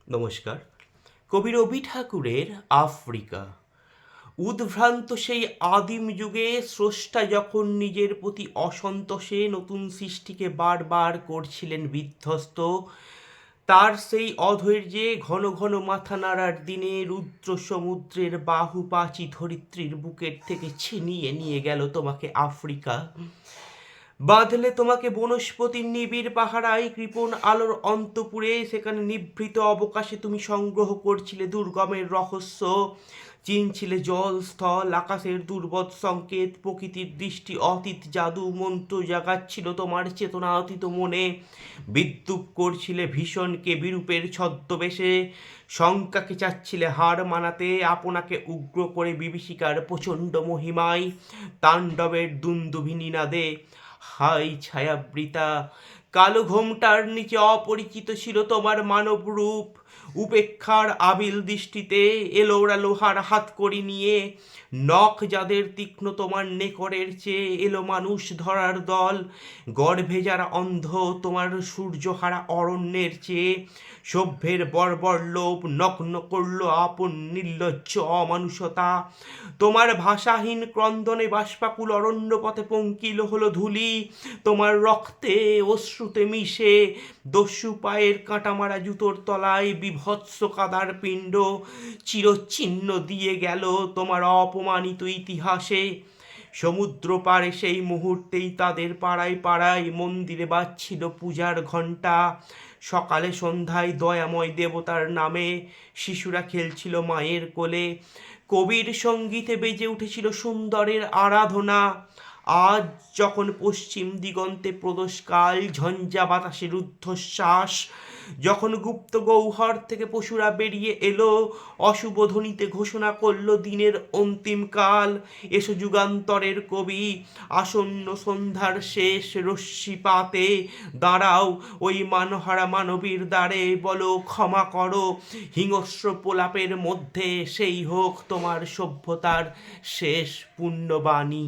নমস্কার। কবি রবি ঠাকুরের আফ্রিকা। উদ্ভ্রান্ত সেই আদিম যুগে স্রষ্টা যখন নিজের প্রতি অসন্তোষে নতুন সৃষ্টিকে বারবার করছিলেন বিধ্বস্ত, তার সেই অধৈর্যে ঘন ঘন মাথা নাড়ার দিনে রুদ্র সমুদ্রের বাহুপাচী ধরিত্রীর বুকের থেকে ছিনিয়ে নিয়ে গেল তোমাকে আফ্রিকা। বাঁধলে তোমাকে বনস্পতির নিবিড় পাহারায় কৃপণ আলোর অন্তপুরে, সেখানে নিভৃত অবকাশে তুমি সংগ্রহ করছিলে দুর্গমের রহস্য, চিনছিলে জল স্থল আকাশের দুর্বোধ সংকেত, প্রকৃতির দৃষ্টি অতীত জাদু মন্ত্র জাগাচ্ছিল তোমার চেতনা অতীত মনে, বিদ্রুপ করছিলে ভীষণকে বিরূপের ছদ্মবেশে, শঙ্কাকে চাচ্ছিলে হার মানাতে, আপনাকে উগ্র করে বিভীষিকার প্রচণ্ড মহিমায়, তাণ্ডবের দুন্দুভি নিনাদে। হাই ছায়াবৃতা, কালো ঘোমটার নিচে অপরিচিত ছিল তোমার মানব রূপ, উপেক্ষার আবিল দৃষ্টিতে এলোরা লোহার হাতকড়ি নিয়ে, নখ যাদের তীক্ষ্ণ তোমার নেকড়ের চেয়ে এলো মানুষ ধরার দল, গর্ভে যারা অন্ধ তোমার সূর্যহারা অরণ্যের চেয়ে, সভ্যের বর্বর লোভ নগ্ন করল আপন নির্লজ্জ অমানুষতা, তোমার ভাষাহীন ক্রন্দনে বাষ্পাকুল অরণ্য পথে পঙ্কিল হলো ধূলি, তোমার রক্তে অশ্রুতে মিশে দস্যু পায়ের কাঁটামারা জুতোর তলায় বিভৎস কাদার পিণ্ড চিরচিহ্ন দিয়ে গেল তোমার অপমানিত ইতিহাসে। সমুদ্র পারে সেই মুহূর্তেই তাদের পাড়ায় পাড়ায় মন্দিরে বাজছিল পূজার ঘণ্টা, সকালে সন্ধ্যায় দয়াময় দেবতার নামে শিশুরা খেলছিল মায়ের কোলে, কবির সঙ্গীতে বেজে উঠেছিল সুন্দরের আরাধনা। আজ যখন পশ্চিম দিগন্তে প্রদোষকাল, ঝঞ্ঝা বাতাসে রুদ্ধশ্বাস, যখন গুপ্ত গৌহর থেকে পশুরা বেরিয়ে এলো, অশুভ ধ্বনিতে ঘোষণা করল দিনের অন্তিম কাল, এসো যুগান্তরের কবি, আসন্ন সন্ধ্যার শেষ রশ্মিপাতে দাঁড়াও ওই মানহারা মানবীর দ্বারে, বলো ক্ষমা করো, হিংস্র প্রলাপের মধ্যে সেই হোক তোমার সভ্যতার শেষ পুণ্যবাণী।